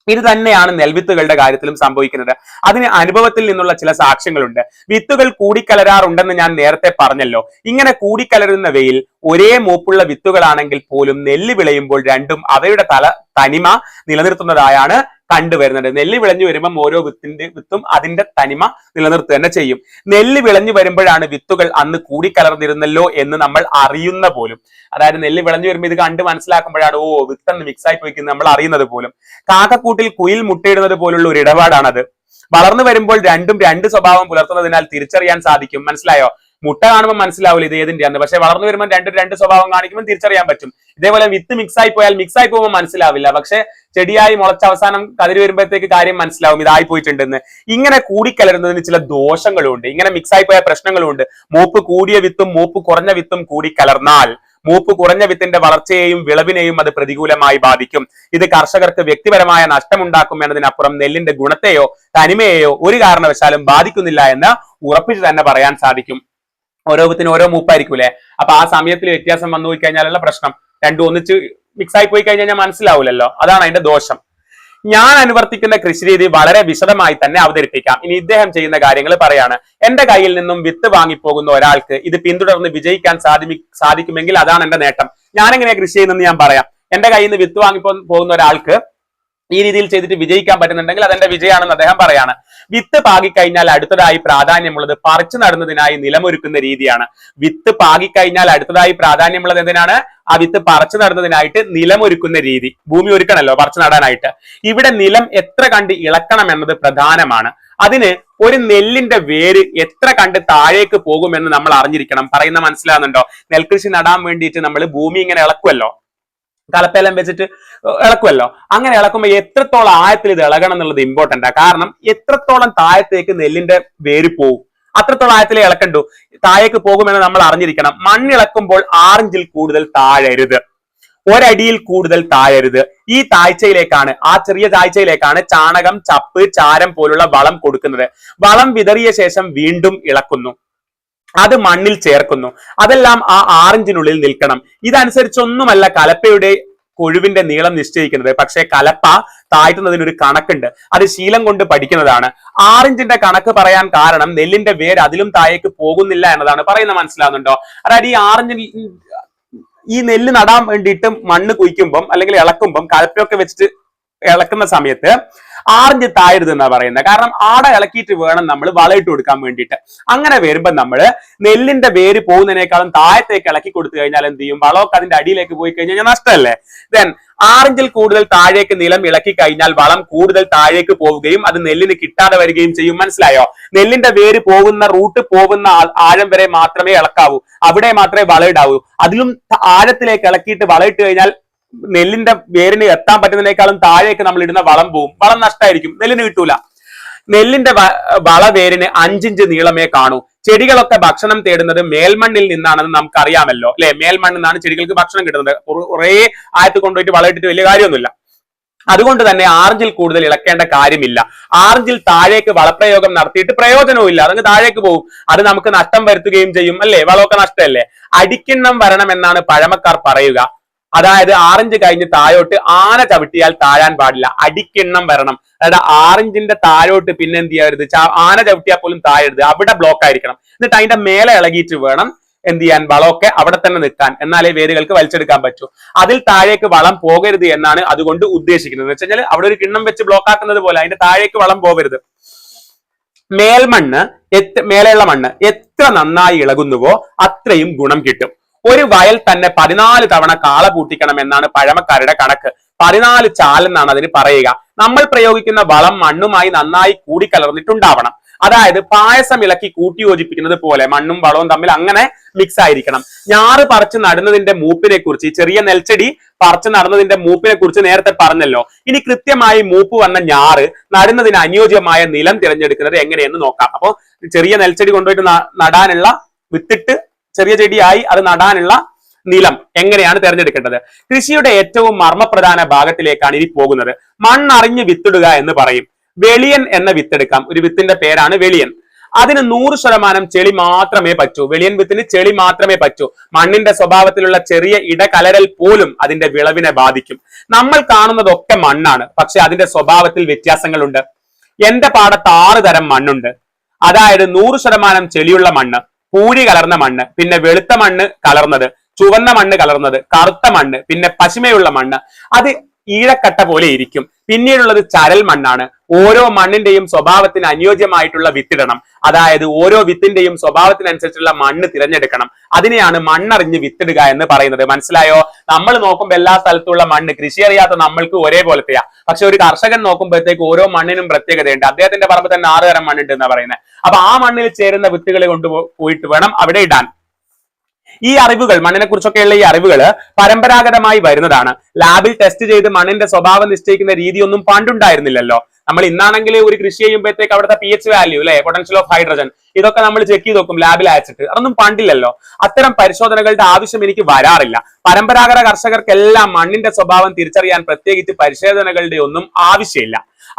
ഇത് തന്നെയാണ് നെൽവിത്തുകളുടെ കാര്യത്തിലും സംഭവിക്കുന്നത്. അതിന് അനുഭവത്തിൽ നിന്നുള്ള ചില സാക്ഷ്യങ്ങളുണ്ട്. വിത്തുകൾ കൂടിക്കലരാറുണ്ടെന്ന് ഞാൻ നേരത്തെ പറഞ്ഞല്ലോ. ഇങ്ങനെ കൂടിക്കലരുന്നവയിൽ ഒരേ മൂപ്പുള്ള വിത്തുകളാണെങ്കിൽ പോലും നെല്ല് വിളയുമ്പോൾ രണ്ടും അവയുടെ തനിമ നിലനിർത്തുന്നതായാണ് കണ്ടുവരുന്നത്. നെല്ല് വിളഞ്ഞു വരുമ്പം ഓരോ വിത്തും അതിന്റെ തനിമ നിലനിർത്തുക തന്നെ ചെയ്യും. നെല്ല് വിളഞ്ഞു വരുമ്പോഴാണ് വിത്തുകൾ അന്ന് കൂടിക്കലർന്നിരുന്നല്ലോ എന്ന് നമ്മൾ അറിയുന്ന പോലും. അതായത് നെല്ല് വിളഞ്ഞു വരുമ്പോൾ ഇത് കണ്ട് മനസ്സിലാക്കുമ്പോഴാണ് ഓ വിത്തെന്ന് മിക്സ് ആയി പോയിക്കുന്നത് നമ്മൾ അറിയുന്നത് പോലും. കാക്കക്കൂട്ടിൽ കുയിൽ മുട്ടയിടുന്നത് പോലുള്ള ഒരു ഇടപാടാണത്. വളർന്നു വരുമ്പോൾ രണ്ടും രണ്ട് സ്വഭാവം പുലർത്തുന്നതിനാൽ തിരിച്ചറിയാൻ സാധിക്കും. മനസ്സിലായോ? മുട്ട കാണുമ്പോൾ മനസ്സിലാവില്ല ഇത് ഏതിന്റെയാണ്, പക്ഷെ വളർന്നു വരുമ്പോൾ രണ്ട് സ്വഭാവം കാണിക്കുമ്പോൾ തിരിച്ചറിയാൻ പറ്റും. ഇതേപോലെ വിത്ത് മിക്സ് ആയി പോകുമ്പോൾ മനസ്സിലാവില്ല, പക്ഷെ ചെടിയായി മുളച്ച അവസാനം കതിര് വരുമ്പോഴത്തേക്ക് കാര്യം മനസ്സിലാവും ഇതായി പോയിട്ടുണ്ടെന്ന്. ഇങ്ങനെ കൂടിക്കലരുന്നതിന് ചില ദോഷങ്ങളുണ്ട്, ഇങ്ങനെ മിക്സ് ആയി പോയ പ്രശ്നങ്ങളുണ്ട്. മൂപ്പ് കൂടിയ വിത്തും മൂപ്പ് കുറഞ്ഞ വിത്തും കൂടിക്കലർന്നാൽ മൂപ്പ് കുറഞ്ഞ വിത്തിന്റെ വളർച്ചയെയും വിളവിനെയും അത് പ്രതികൂലമായി ബാധിക്കും. ഇത് കർഷകർക്ക് വ്യക്തിപരമായ നഷ്ടമുണ്ടാക്കും എന്നതിനപ്പുറം നെല്ലിന്റെ ഗുണത്തെയോ തനിമയെയോ ഒരു കാരണവശാലും ബാധിക്കുന്നില്ല എന്ന് ഉറപ്പിച്ചു തന്നെ പറയാൻ സാധിക്കും. ഓരോ വിത്തിന് ഓരോ മൂപ്പായിരിക്കൂലേ, അപ്പൊ ആ സമയത്തിൽ വ്യത്യാസം വന്നു പോയി കഴിഞ്ഞാലുള്ള പ്രശ്നം. രണ്ടും ഒന്നിച്ച് മിക്സ് ആയി പോയി കഴിഞ്ഞാൽ മനസ്സിലാവില്ലല്ലോ, അതാണ് അതിന്റെ ദോഷം. ഞാൻ അനുവർത്തിക്കുന്ന കൃഷിരീതി വളരെ വിശദമായി തന്നെ അവതരിപ്പിക്കാം. ഇനി ഇദ്ദേഹം ചെയ്യുന്ന കാര്യങ്ങൾ പറയാണ്. എന്റെ കയ്യിൽ നിന്നും വിത്ത് വാങ്ങിപ്പോകുന്ന ഒരാൾക്ക് ഇത് പിന്തുടർന്ന് വിജയിക്കാൻ സാധിക്കുമെങ്കിൽ അതാണ് എന്റെ നേട്ടം. ഞാൻ എങ്ങനെയാ കൃഷി ചെയ്യുന്നതെന്ന് ഞാൻ പറയാം. എന്റെ കയ്യിൽ നിന്ന് വിത്ത് പോകുന്ന ഒരാൾക്ക് ഈ രീതിയിൽ ചെയ്തിട്ട് വിജയിക്കാൻ പറ്റുന്നുണ്ടെങ്കിൽ അതെന്റെ വിജയമാണെന്ന് അദ്ദേഹം പറയാണ്. വിത്ത് പാകിക്കഴിഞ്ഞാൽ അടുത്തതായി പ്രാധാന്യമുള്ളത് പറിച്ചു നടുന്നതിനായി നിലമൊരുക്കുന്ന രീതിയാണ്. വിത്ത് പാകിക്കഴിഞ്ഞാൽ അടുത്തതായി പ്രാധാന്യമുള്ളത് എന്തിനാണ്? ആ വിത്ത് പറിച്ചു നടുന്നതിനായിട്ട് നിലമൊരുക്കുന്ന രീതി. ഭൂമി ഒരുക്കണല്ലോ പറിച്ചു നടാനായിട്ട്. ഇവിടെ നിലം എത്ര കണ്ട് ഇളക്കണം എന്നത് പ്രധാനമാണ്. അതിന് ഒരു നെല്ലിന്റെ വേര് എത്ര കണ്ട് താഴേക്ക് പോകുമെന്ന് നമ്മൾ അറിഞ്ഞിരിക്കണം. പറയുന്ന മനസ്സിലാകുന്നുണ്ടോ? നെൽകൃഷി നടാൻ വേണ്ടിയിട്ട് നമ്മൾ ഭൂമി ഇങ്ങനെ ഇളക്കുമല്ലോ, കലപ്പേലം വെച്ചിട്ട് ഇളക്കുമല്ലോ. അങ്ങനെ ഇളക്കുമ്പോൾ എത്രത്തോളം ആഴത്തിൽ ഇത് ഇളകണം എന്നുള്ളത് ഇമ്പോർട്ടന്റ് ആണ്. കാരണം എത്രത്തോളം താഴത്തേക്ക് നെല്ലിന്റെ വേര് പോകും അത്രത്തോളം ആഴത്തിലേ ഇളക്കണ്ടു. താഴേക്ക് പോകുമെന്ന് നമ്മൾ അറിഞ്ഞിരിക്കണം. മണ്ണിളക്കുമ്പോൾ 6 ഇഞ്ചിൽ കൂടുതൽ താഴരുത്, ഒരടിയിൽ കൂടുതൽ താഴരുത്. ഈ താഴ്ചയിലേക്കാണ്, ആ ചെറിയ താഴ്ചയിലേക്കാണ് ചാണകം, ചപ്പ്, ചാരം പോലുള്ള വളം കൊടുക്കുന്നത്. വളം വിതറിയ ശേഷം വീണ്ടും ഇളക്കുന്നു, അത് മണ്ണിൽ ചേർക്കുന്നു. അതെല്ലാം ആ 6 ഇഞ്ചിനുള്ളിൽ നിൽക്കണം. ഇതനുസരിച്ചൊന്നുമല്ല കലപ്പയുടെ കൊഴുവിന്റെ നീളം നിശ്ചയിക്കുന്നത്. പക്ഷേ കലപ്പ താഴ്ത്തുന്നതിന് ഒരു കണക്കുണ്ട്, അത് ശീലം കൊണ്ട് പഠിക്കുന്നതാണ്. 6 ഇഞ്ചിന്റെ കണക്ക് പറയാൻ കാരണം നെല്ലിന്റെ വേര് അതിലും താഴേക്ക് പോകുന്നില്ല എന്നതാണ്. പറയുന്ന മനസ്സിലാവുന്നുണ്ടോ? അതായത് ഈ 6 ഇഞ്ചിൽ ഈ നെല്ല് നടാൻ വേണ്ടിയിട്ട് മണ്ണ് കുഴിക്കുമ്പം അല്ലെങ്കിൽ ഇളക്കുമ്പം കലപ്പയൊക്കെ വെച്ചിട്ട് ഇളക്കുന്ന സമയത്ത് 6 ഇഞ്ച് താഴരുത് എന്നാ പറയുന്നത്. കാരണം ആടെ ഇളക്കിയിട്ട് വേണം നമ്മൾ വളമിട്ട് കൊടുക്കാൻ വേണ്ടിയിട്ട്. അങ്ങനെ വരുമ്പോ നമ്മള് നെല്ലിന്റെ വേര് പോകുന്നതിനേക്കാളും താഴത്തേക്ക് ഇളക്കി കൊടുത്തു കഴിഞ്ഞാൽ എന്ത് ചെയ്യും? വളമൊക്കെ അതിന്റെ അടിയിലേക്ക് പോയി കഴിഞ്ഞാൽ നഷ്ടമല്ലേ? ദെൻ 6 ഇഞ്ചിൽ കൂടുതൽ താഴേക്ക് നിലം ഇളക്കി കഴിഞ്ഞാൽ വളം കൂടുതൽ താഴേക്ക് പോവുകയും അത് നെല്ലിന് കിട്ടാതെ വരികയും ചെയ്യും. മനസ്സിലായോ? നെല്ലിന്റെ വേര് പോകുന്ന റൂട്ട് പോകുന്ന ആഴം വരെ മാത്രമേ ഇളക്കാവൂ, അവിടെ മാത്രമേ വളയിടാവൂ. അതിലും ആഴത്തിലേക്ക് ഇളക്കിയിട്ട് വളമിട്ട് കഴിഞ്ഞാൽ നെല്ലിന്റെ വേരിന് എത്താൻ പറ്റുന്നതിനേക്കാളും താഴേക്ക് നമ്മൾ ഇടുന്ന വളം പോവും, വളം നഷ്ടമായിരിക്കും, നെല്ലിന് കിട്ടൂല. നെല്ലിന്റെ വളവേരിന് 5 ഇഞ്ച് നീളമേ കാണൂ. ചെടികളൊക്കെ ഭക്ഷണം തേടുന്നത് മേൽമണ്ണിൽ നിന്നാണെന്ന് നമുക്കറിയാമല്ലോ, അല്ലെ? മേൽമണ്ണിൽ നിന്നാണ് ചെടികൾക്ക് ഭക്ഷണം കിട്ടുന്നത്. കുറെ ആയത്ത് കൊണ്ടുപോയിട്ട് വളമിട്ടിട്ട് വലിയ കാര്യമൊന്നുമില്ല. അതുകൊണ്ട് തന്നെ 6 ഇഞ്ചിൽ കൂടുതൽ ഇളക്കേണ്ട കാര്യമില്ല. 6 ഇഞ്ചിൽ താഴേക്ക് വളപ്രയോഗം നടത്തിയിട്ട് പ്രയോജനവും ഇല്ല, അതങ്ങ് താഴേക്ക് പോകും. അത് നമുക്ക് നഷ്ടം വരുത്തുകയും ചെയ്യും, അല്ലെ? വളമൊക്കെ നഷ്ടമല്ലേ? അടിക്കിണ്ണം വരണം എന്നാണ് പഴമക്കാർ പറയുക. അതായത് 6 ഇഞ്ച് കഴിഞ്ഞ് താഴോട്ട് ആന ചവിട്ടിയാൽ താഴാൻ പാടില്ല, അടിക്കിണ്ണം വരണം. അതായത് 6 ഇഞ്ചിന്റെ താഴോട്ട് പിന്നെ എന്ത് ചെയ്യരുത്? ആന ചവിട്ടിയാൽ പോലും താഴരുത്, അവിടെ ബ്ലോക്ക് ആയിരിക്കണം. എന്നിട്ട് അതിന്റെ മേലെ ഇളകിയിട്ട് വേണം എന്ത് ചെയ്യാൻ? വളമൊക്കെ അവിടെ തന്നെ നിൽക്കാൻ, എന്നാലേ വേരുകൾക്ക് വലിച്ചെടുക്കാൻ പറ്റൂ. അതിൽ താഴേക്ക് വളം പോകരുത് എന്നാണ് അതുകൊണ്ട് ഉദ്ദേശിക്കുന്നത്. എന്ന് വെച്ച് കഴിഞ്ഞാൽ അവിടെ ഒരു കിണ്ണം വെച്ച് ബ്ലോക്ക് ആക്കുന്നത് പോലെ അതിന്റെ താഴേക്ക് വളം പോകരുത്. മേലെയുള്ള മണ്ണ് എത്ര നന്നായി ഇളകുന്നുവോ അത്രയും ഗുണം കിട്ടും. ഒരു വയൽ തന്നെ 14 തവണ കാള പൂട്ടിക്കണം എന്നാണ് പഴമക്കാരുടെ കണക്ക്. 14 ചാലെന്നാണ് അതിന് പറയുക. നമ്മൾ പ്രയോഗിക്കുന്ന വളം മണ്ണുമായി നന്നായി കൂടിക്കലർന്നിട്ടുണ്ടാവണം. അതായത് പായസം ഇളക്കി കൂട്ടി യോജിപ്പിക്കുന്നത് പോലെ മണ്ണും വളവും തമ്മിൽ അങ്ങനെ മിക്സ് ആയിരിക്കണം. ഞാറ് പറിച്ച് നടുന്നതിന്റെ മൂപ്പിനെ കുറിച്ച്, ചെറിയ നെൽച്ചെടി പറിച്ച് നടുന്നതിന്റെ മൂപ്പിനെ കുറിച്ച് നേരത്തെ പറഞ്ഞല്ലോ. ഇനി കൃത്യമായി മൂപ്പ് വന്ന ഞാറ് നടുന്നതിന് അനുയോജ്യമായ നിലം തിരഞ്ഞെടുക്കുന്നത് എങ്ങനെയെന്ന് നോക്കാം. അപ്പൊ ചെറിയ നെൽച്ചെടി കൊണ്ടുപോയിട്ട് നടാനുള്ള വിത്തിട്ട് ചെറിയ ചെടിയായി അത് നടാനുള്ള നിലം എങ്ങനെയാണ് തിരഞ്ഞെടുക്കേണ്ടത്? കൃഷിയുടെ ഏറ്റവും മർമ്മപ്രധാന ഭാഗത്തിലേക്കാണ് ഇനി പോകുന്നത്. മണ്ണറിഞ്ഞ് വിത്തിടുക എന്ന് പറയും. വെളിയൻ എന്ന വിത്തെടുക്കാം. ഒരു വിത്തിന്റെ പേരാണ് വെളിയൻ. അതിന് 100% ചെളി മാത്രമേ പറ്റൂ. വെളിയൻ വിത്തിന് ചെളി മാത്രമേ പറ്റൂ. മണ്ണിന്റെ സ്വഭാവത്തിലുള്ള ചെറിയ ഇടകലരൽ പോലും അതിന്റെ വിളവിനെ ബാധിക്കും. നമ്മൾ കാണുന്നതൊക്കെ മണ്ണാണ്, പക്ഷെ അതിന്റെ സ്വഭാവത്തിൽ വ്യത്യാസങ്ങളുണ്ട്. എന്റെ പാടത്ത് 6 തരം മണ്ണുണ്ട്. അതായത് 100% ചെളിയുള്ള മണ്ണ്, പൂഴി കലർന്ന മണ്ണ്, പിന്നെ വെളുത്ത മണ്ണ് കലർന്നത്, ചുവന്ന മണ്ണ് കലർന്നത്, കറുത്ത മണ്ണ്, പിന്നെ പശിമയുള്ള മണ്ണ്. അത് ഈഴക്കട്ട പോലെ ഇരിക്കും. പിന്നീടുള്ളത് ചരൽ മണ്ണാണ്. ഓരോ മണ്ണിന്റെയും സ്വഭാവത്തിന് അനുയോജ്യമായിട്ടുള്ള വിത്തിടണം. അതായത് ഓരോ വിത്തിന്റെയും സ്വഭാവത്തിനനുസരിച്ചുള്ള മണ്ണ് തിരഞ്ഞെടുക്കണം. അതിനെയാണ് മണ്ണറിഞ്ഞ് വിത്തിടുക എന്ന് പറയുന്നത്. മനസ്സിലായോ? നമ്മൾ നോക്കുമ്പോൾ എല്ലാ സ്ഥലത്തുള്ള മണ്ണ് കൃഷി അറിയാത്ത നമ്മൾക്ക് ഒരേപോലത്തെയാ. പക്ഷെ ഒരു കർഷകൻ നോക്കുമ്പോഴത്തേക്ക് ഓരോ മണ്ണിനും പ്രത്യേകതയുണ്ട്. അദ്ദേഹത്തിന്റെ പറമ്പ് തന്നെ 6 തരം മണ്ണുണ്ട് എന്നാ പറയുന്നത്. അപ്പൊ ആ മണ്ണിൽ ചേരുന്ന വിത്തുകൾ കൊണ്ടുപോയിട്ട് വേണം അവിടെ ഇടാൻ. ഈ അറിവുകൾ, മണ്ണിനെ കുറിച്ചൊക്കെയുള്ള ഈ അറിവുകൾ പരമ്പരാഗതമായി വരുന്നതാണ്. ലാബിൽ ടെസ്റ്റ് ചെയ്ത് മണ്ണിന്റെ സ്വഭാവം നിശ്ചയിക്കുന്ന രീതിയൊന്നും പണ്ടുണ്ടായിരുന്നില്ലല്ലോ. നമ്മൾ ഇന്നാണെങ്കിൽ ഒരു കൃഷി ചെയ്യുമ്പോഴത്തേക്ക് അവിടുത്തെ pH വാല്യൂ, അല്ലെ, പൊട്ടൻഷ്യൽ ഓഫ് ഹൈഡ്രജൻ, ഇതൊക്കെ നമ്മൾ ചെക്ക് ചെയ്ത് നോക്കും ലാബിൽ അയച്ചിട്ട്. അതൊന്നും പണ്ടില്ലല്ലോ. അത്തരം പരിശോധനകളുടെ ആവശ്യം എനിക്ക് വരാറില്ല. പരമ്പരാഗത കർഷകർക്കെല്ലാം മണ്ണിന്റെ സ്വഭാവം തിരിച്ചറിയാൻ പ്രത്യേകിച്ച് പരിശോധനകളുടെ ഒന്നും ആവശ്യമില്ല.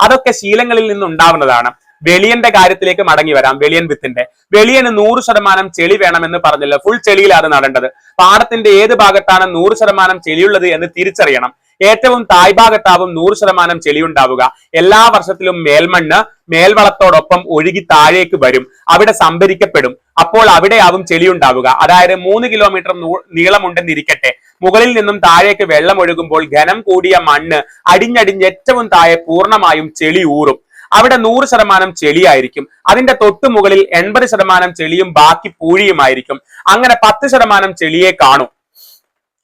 അതൊക്കെ ശീലങ്ങളിൽ നിന്നുണ്ടാവുന്നതാണ്. വെളിയന്റെ കാര്യത്തിലേക്ക് മടങ്ങി വരാം. വെളിയൻ വിത്തിന്റെ വെളിയന് 100% ചെളി വേണമെന്ന് പറഞ്ഞല്ലോ. ഫുൾ ചെളിയിലാണ് നടേണ്ടത്. പാടത്തിന്റെ ഏത് ഭാഗത്താണ് 100% ചെളിയുള്ളത് എന്ന് തിരിച്ചറിയണം. ഏറ്റവും തായ്ഭാഗത്താവും 100% ചെളി ഉണ്ടാവുക. എല്ലാ വർഷത്തിലും മേൽമണ്ണ് മേൽവളത്തോടൊപ്പം ഒഴുകി താഴേക്ക് വരും, അവിടെ സംഭരിക്കപ്പെടും. അപ്പോൾ അവിടെയാവും ചെളി ഉണ്ടാവുക. അതായത് 3 കിലോമീറ്റർ നീളമുണ്ടെന്നിരിക്കട്ടെ. മുകളിൽ നിന്നും താഴേക്ക് വെള്ളം ഒഴുകുമ്പോൾ ഘനം കൂടിയ മണ്ണ് അടിഞ്ഞടിഞ്ഞ് ഏറ്റവും താഴെ പൂർണ്ണമായും ചെളി ഊറും. അവിടെ 100% ചെളിയായിരിക്കും. അതിന്റെ തൊട്ടു മുകളിൽ 80% ചെളിയും ബാക്കി പൂഴിയുമായിരിക്കും. അങ്ങനെ 10% ചെളിയെ കാണും,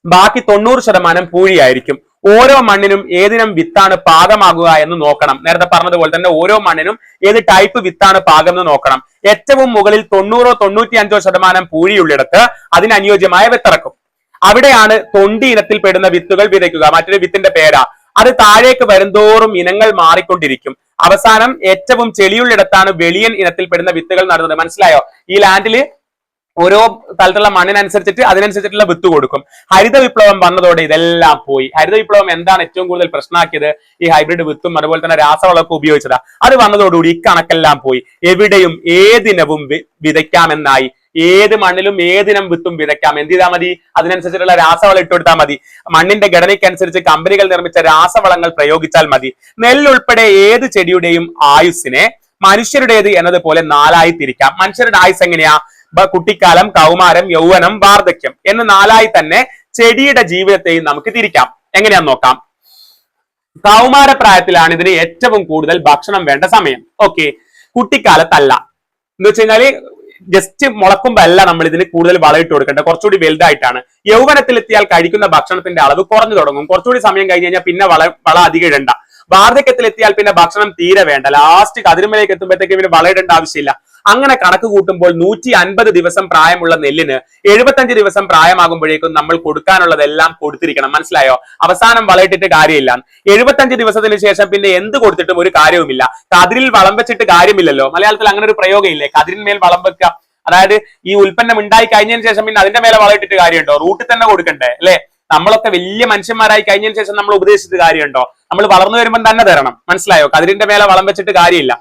ബാക്കി 90% പൂഴിയായിരിക്കും. ഓരോ മണ്ണിനും ഏതിനം വിത്താണ് പാകമാകുക എന്ന് നോക്കണം. നേരത്തെ പറഞ്ഞതുപോലെ തന്നെ ഓരോ മണ്ണിനും ഏത് ടൈപ്പ് വിത്താണ് പാകം എന്ന് നോക്കണം. ഏറ്റവും മുകളിൽ 90-95% പൂഴിയുള്ളിടത്ത് അതിനനുയോജ്യമായ വിത്തിറക്കും. അവിടെയാണ് തൊണ്ടി ഇനത്തിൽ പെടുന്ന വിത്തുകൾ വിതയ്ക്കുക. മറ്റൊരു വിത്തിന്റെ പേരാ. അത് താഴേക്ക് വരുന്തോറും ഇനങ്ങൾ മാറിക്കൊണ്ടിരിക്കും. അവസാനം ഏറ്റവും ചെളിയുള്ളിടത്താണ് വെളിയൻ ഇനത്തിൽപ്പെടുന്ന വിത്തുകൾ നടുന്നത്. മനസ്സിലായോ? ഈ ലാൻഡില് ഓരോ സ്ഥലത്തുള്ള മണ്ണിനനുസരിച്ചിട്ട് അതിനനുസരിച്ചിട്ടുള്ള വിത്ത് കൊടുക്കും. ഹരിത വിപ്ലവം വന്നതോടെ ഇതെല്ലാം പോയി. ഹരിത വിപ്ലവം എന്താണ് ഏറ്റവും കൂടുതൽ പ്രശ്നമാക്കിയത്? ഈ ഹൈബ്രിഡ് വിത്തും അതുപോലെ തന്നെ രാസവളമൊക്കെ ഉപയോഗിച്ചതാ. അത് വന്നതോടുകൂടി ഈ കണക്കെല്ലാം പോയി. എവിടെയും ഏതിനവും വിതയ്ക്കാമെന്നായി. ഏത് മണ്ണിലും ഏതിനം വിത്തും വിതയ്ക്കാം. എന്ത് ചെയ്താൽ മതി? അതിനനുസരിച്ചുള്ള രാസവളം ഇട്ടുകൊടുത്താൽ മതി. മണ്ണിന്റെ ഘടനയ്ക്കനുസരിച്ച് കമ്പനികൾ നിർമ്മിച്ച രാസവളങ്ങൾ പ്രയോഗിച്ചാൽ മതി. നെല്ലുൾപ്പെടെ ഏത് ചെടിയുടെയും ആയുസ്സിനെ മനുഷ്യരുടേത് എന്നതുപോലെ 4ആയി തിരിക്കാം. മനുഷ്യരുടെ ആയുസ് എങ്ങനെയാ? കുട്ടിക്കാലം, കൗമാരം, യൗവനം, വാർദ്ധക്യം എന്ന് 4ആയി തന്നെ ചെടിയുടെ ജീവിതത്തെയും നമുക്ക് തിരിക്കാം. എങ്ങനെയാന്ന് നോക്കാം. കൗമാരപ്രായത്തിലാണ് ഇതിന് ഏറ്റവും കൂടുതൽ ഭക്ഷണം വേണ്ട സമയം. ഓക്കെ, കുട്ടിക്കാലത്തല്ല. എന്ന് വെച്ച് കഴിഞ്ഞാല് ജസ്റ്റ് മുളക്കുമ്പോ അല്ല നമ്മൾ ഇതിന് കൂടുതൽ വളമിട്ട് കൊടുക്കേണ്ടത്, കുറച്ചുകൂടി വലുതായിട്ടാണ്. യൗവനത്തിലെത്തിയാൽ കഴിക്കുന്ന ഭക്ഷണത്തിന്റെ അളവ് കുറഞ്ഞു തുടങ്ങും. കുറച്ചുകൂടി സമയം കഴിഞ്ഞ് കഴിഞ്ഞാൽ പിന്നെ വള അധികം ഇടണ്ട. വാർദ്ധക്യത്തിലെത്തിയാൽ പിന്നെ ഭക്ഷണം തീരെ വേണ്ട. ലാസ്റ്റ് കതിരുമലേക്ക് എത്തുമ്പോഴത്തേക്ക് പിന്നെ വളയിടേണ്ട ആവശ്യമില്ല. അങ്ങനെ കണക്ക് കൂട്ടുമ്പോൾ 150 ദിവസം പ്രായമുള്ള നെല്ലിന് 75 ദിവസം പ്രായമാകുമ്പോഴേക്കും നമ്മൾ കൊടുക്കാനുള്ളതെല്ലാം കൊടുത്തിരിക്കണം. മനസ്സിലായോ? അവസാനം വളയിട്ടിട്ട് കാര്യമില്ല. 75 ദിവസത്തിന് ശേഷം പിന്നെ എന്ത് കൊടുത്തിട്ടും ഒരു കാര്യവുമില്ല. കതിരിൽ വളം വെച്ചിട്ട് കാര്യമില്ലല്ലോ. മലയാളത്തിൽ അങ്ങനെ ഒരു പ്രയോഗം ഇല്ലേ? കതിരിന്മേൽ വളം വെക്കുക. അതായത് ഈ ഉൽപ്പന്നം ഉണ്ടായി കഴിഞ്ഞതിന് ശേഷം പിന്നെ അതിന്റെ മേലെ വളയിട്ടിട്ട് കാര്യമുണ്ടോ? റൂട്ടിൽ തന്നെ കൊടുക്കണ്ടേ, അല്ലെ? നമ്മളൊക്കെ വലിയ മനുഷ്യന്മാരായി കഴിഞ്ഞതിന് ശേഷം നമ്മൾ ഉപദേശിച്ചിട്ട് കാര്യമുണ്ടോ? നമ്മൾ വളർന്നു വരുമ്പോൾ തന്നെ തരണം. മനസ്സിലായോ? കതിരിന്റെ മേലെ വളം വെച്ചിട്ട് കാര്യമില്ല.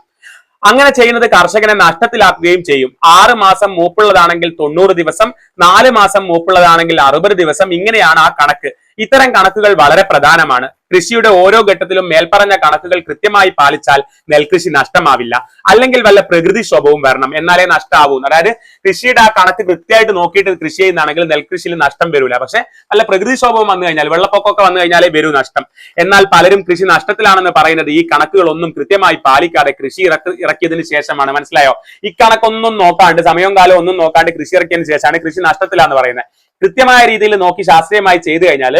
അങ്ങനെ ചെയ്യുന്നത് കർഷകനെ നഷ്ടത്തിലാക്കുകയും ചെയ്യും. 6 മാസം മൂപ്പുള്ളതാണെങ്കിൽ 90 ദിവസം, 4 മാസം മൂപ്പുള്ളതാണെങ്കിൽ 60 ദിവസം. ഇങ്ങനെയാണ് ആ കണക്ക്. ഇത്തരം കണക്കുകൾ വളരെ പ്രധാനമാണ്. കൃഷിയുടെ ഓരോ ഘട്ടത്തിലും മേൽപ്പറഞ്ഞ കണക്കുകൾ കൃത്യമായി പാലിച്ചാൽ നെൽകൃഷി നഷ്ടമാവില്ല. അല്ലെങ്കിൽ വല്ല പ്രകൃതിക്ഷോഭവും വരണം, എന്നാലേ നഷ്ടമാവൂ. അതായത് കൃഷിയുടെ ആ കണക്ക് കൃത്യമായിട്ട് നോക്കിയിട്ട് കൃഷി ചെയ്യുന്നതാണെങ്കിൽ നെൽകൃഷിയിൽ നഷ്ടം വരില്ല. പക്ഷെ വല്ല പ്രകൃതിക്ഷോഭവും വന്നു കഴിഞ്ഞാൽ, വെള്ളപ്പൊക്കമൊക്കെ വന്നു കഴിഞ്ഞാലേ വരൂ നഷ്ടം. എന്നാൽ പലരും കൃഷി നഷ്ടത്തിലാണെന്ന് പറയുന്നത് ഈ കണക്കുകളൊന്നും കൃത്യമായി പാലിക്കാതെ കൃഷി ഇറക്കിയതിന് ശേഷമാണ്. മനസ്സിലായോ? ഈ കണക്കൊന്നും നോക്കാണ്ട്, സമയവും കാലവും ഒന്നും നോക്കാണ്ട് കൃഷി ഇറക്കിയതിന് ശേഷമാണ് കൃഷി നഷ്ടത്തിലാന്ന് പറയുന്നത്. കൃത്യമായ രീതിയിൽ നോക്കി ശാസ്ത്രീയമായി ചെയ്തു കഴിഞ്ഞാൽ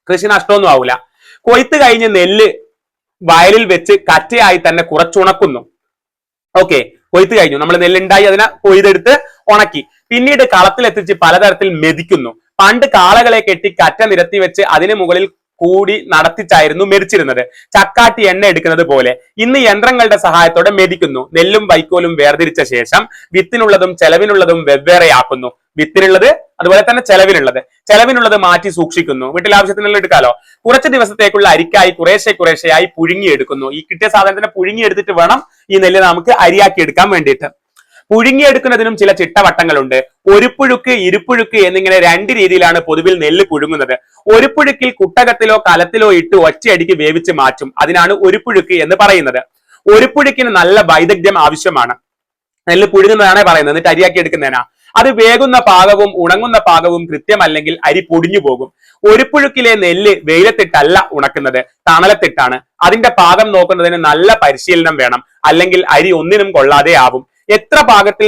കൃഷി നഷ്ടമൊന്നും ആവില്ല. കൊയ്ത്ത് കഴിഞ്ഞ് നെല്ല് വയലിൽ വെച്ച് കറ്റയായി തന്നെ കുറച്ചുണക്കുന്നു. ഓക്കെ, കൊയ്ത്ത് കഴിഞ്ഞു, നമ്മൾ നെല്ലുണ്ടായി അതിനെ കൊയ്തെടുത്ത് ഉണക്കി, പിന്നീട് കളത്തിലെത്തിച്ച് പലതരത്തിൽ മെതിക്കുന്നു. പണ്ട് കാളകളെ കെട്ടി കറ്റ നിരത്തി വെച്ച് അതിന് മുകളിൽ കൂടി നടത്തിച്ചായിരുന്നു മെതിച്ചിരുന്നത്. ചക്കാട്ടി എണ്ണ എടുക്കുന്നത് പോലെ ഇന്ന് യന്ത്രങ്ങളുടെ സഹായത്തോടെ മെതിക്കുന്നു. നെല്ലും വൈക്കോലും വേർതിരിച്ച ശേഷം വിത്തിനുള്ളതും ചെലവിനുള്ളതും വെവ്വേറെയാക്കുന്നു. വിത്തിനുള്ളത് അതുപോലെ തന്നെ ചെലവിനുള്ളത് മാറ്റി സൂക്ഷിക്കുന്നു. വീട്ടിൽ ആവശ്യത്തിനുള്ള എടുക്കാലോ. കുറച്ച് ദിവസത്തേക്കുള്ള അരിക്കായി കുറേശ്ശെയായി പുഴുങ്ങിയെടുക്കുന്നു. ഈ കിട്ടിയ സാധനത്തിനെ പുഴുങ്ങിയെടുത്തിട്ട് വേണം ഈ നെല്ല് നമുക്ക് അരിയാക്കി എടുക്കാൻ വേണ്ടിയിട്ട്. പുഴുങ്ങിയെടുക്കുന്നതിനും ചില ചിട്ടവട്ടങ്ങളുണ്ട്. ഒരുപ്പുഴുക്ക്, ഇരുപ്പുഴുക്ക് എന്നിങ്ങനെ രണ്ട് രീതിയിലാണ് പൊതുവിൽ നെല്ല് പുഴുങ്ങുന്നത്. ഒരുപ്പുഴുക്കിൽ കുട്ടകത്തിലോ കലത്തിലോ ഇട്ട് ഒറ്റയടിക്ക് വേവിച്ച് മാറ്റും. അതിനാണ് ഒരുപ്പുഴുക്ക് എന്ന് പറയുന്നത്. ഒരുപ്പുഴുക്കിന് നല്ല വൈദഗ്ധ്യം ആവശ്യമാണ്. നെല്ല് പുഴുങ്ങുന്നതാണ് പറയുന്നത്, എന്നിട്ട് അരിയാക്കി എടുക്കുന്നതിനാ. അത് വേകുന്ന പാകവും ഉണങ്ങുന്ന പാകവും കൃത്യമല്ലെങ്കിൽ അരി പൊടിഞ്ഞു പോകും. ഒരുപ്പുഴുക്കിലെ നെല്ല് വെയിലത്തിട്ടല്ല ഉണക്കുന്നത്, തണലത്തിട്ടാണ്. അതിന്റെ പാകം നോക്കുന്നതിന് നല്ല പരിശീലനം വേണം, അല്ലെങ്കിൽ അരി ഒന്നിനും കൊള്ളാതെ ആവും. എത്ര പാകത്തിൽ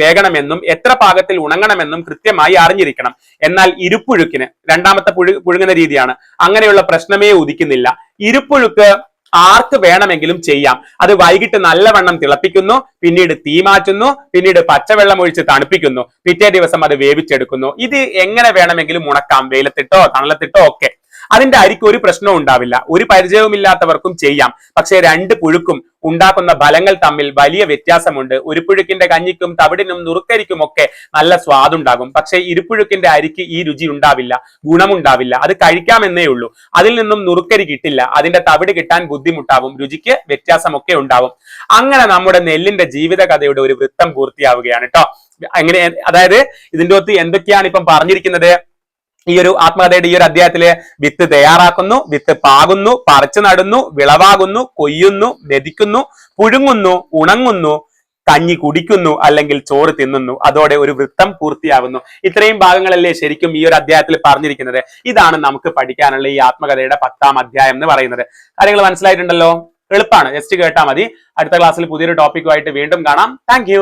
വേകണമെന്നും എത്ര പാകത്തിൽ ഉണങ്ങണമെന്നും കൃത്യമായി അറിഞ്ഞിരിക്കണം. എന്നാൽ ഇരുപ്പുഴുക്കിന്, രണ്ടാമത്തെ പുഴുങ്ങുന്ന രീതിയാണ്, അങ്ങനെയുള്ള പ്രശ്നമേ ഉദിക്കുന്നില്ല. ഇരുപ്പുഴുക്ക് ആർക്ക് വേണമെങ്കിലും ചെയ്യാം. അത് വൈകിട്ട് നല്ലവണ്ണം തിളപ്പിക്കുന്നു, പിന്നീട് തീ മാറ്റുന്നു, പിന്നീട് പച്ചവെള്ളം ഒഴിച്ച് തണുപ്പിക്കുന്നു, പിറ്റേ ദിവസം അത് വേവിച്ചെടുക്കുന്നു. ഇത് എങ്ങനെ വേണമെങ്കിലും ഉണക്കാം, വെയിലത്തിട്ടോ തണലത്തിട്ടോ ഒക്കെ. അതിന്റെ അരിക്ക് ഒരു പ്രശ്നവും ഉണ്ടാവില്ല. ഒരു പരിചയവുമില്ലാത്തവർക്കും ചെയ്യാം. പക്ഷേ രണ്ട് പുഴുക്കും ഉണ്ടാക്കുന്ന ഫലങ്ങൾ തമ്മിൽ വലിയ വ്യത്യാസമുണ്ട്. ഒരുപുഴുക്കിന്റെ കഞ്ഞിക്കും തവിടിനും നുറുക്കരിക്കും ഒക്കെ നല്ല സ്വാദുണ്ടാകും. പക്ഷേ ഇരുപ്പുഴുക്കിന്റെ അരിക്ക് ഈ രുചി ഉണ്ടാവില്ല, ഗുണമുണ്ടാവില്ല. അത് കഴിക്കാമെന്നേ ഉള്ളൂ. അതിൽ നിന്നും നുറുക്കരി കിട്ടില്ല, അതിന്റെ തവിട് കിട്ടാൻ ബുദ്ധിമുട്ടാവും, രുചിക്ക് വ്യത്യാസമൊക്കെ ഉണ്ടാവും. അങ്ങനെ നമ്മുടെ നെല്ലിന്റെ ജീവിത കഥയുടെ ഒരു വൃത്തം പൂർത്തിയാവുകയാണ് കേട്ടോ. അങ്ങനെ അതായത് ഇതിന്റെ ഒത്ത് എന്തൊക്കെയാണ് ഇപ്പം പറഞ്ഞിരിക്കുന്നത്? ഈ ഒരു ആത്മകഥയുടെ ഈ ഒരു അധ്യായത്തില് വിത്ത് തയ്യാറാക്കുന്നു, വിത്ത് പാകുന്നു, പറിച്ചു നടുന്നു, വിളവാകുന്നു, കൊയ്യുന്നു, മെതിക്കുന്നു, പുഴുങ്ങുന്നു, ഉണങ്ങുന്നു, കഞ്ഞി കുടിക്കുന്നു, അല്ലെങ്കിൽ ചോറ് തിന്നുന്നു. അതോടെ ഒരു വൃത്തം പൂർത്തിയാകുന്നു. ഇത്രയും ഭാഗങ്ങളല്ലേ ശരിക്കും ഈ ഒരു അധ്യായത്തിൽ പറഞ്ഞിരിക്കുന്നത്. ഇതാണ് നമുക്ക് പഠിക്കാനുള്ള ഈ ആത്മകഥയുടെ 10ാം അധ്യായം എന്ന് പറയുന്നത്. കാര്യങ്ങൾ മനസ്സിലായിട്ടുണ്ടല്ലോ? എളുപ്പമാണ്, ജസ്റ്റ് കേട്ടാൽ മതി. അടുത്ത ക്ലാസ്സിൽ പുതിയൊരു ടോപ്പിക്കുമായിട്ട് വീണ്ടും കാണാം. താങ്ക്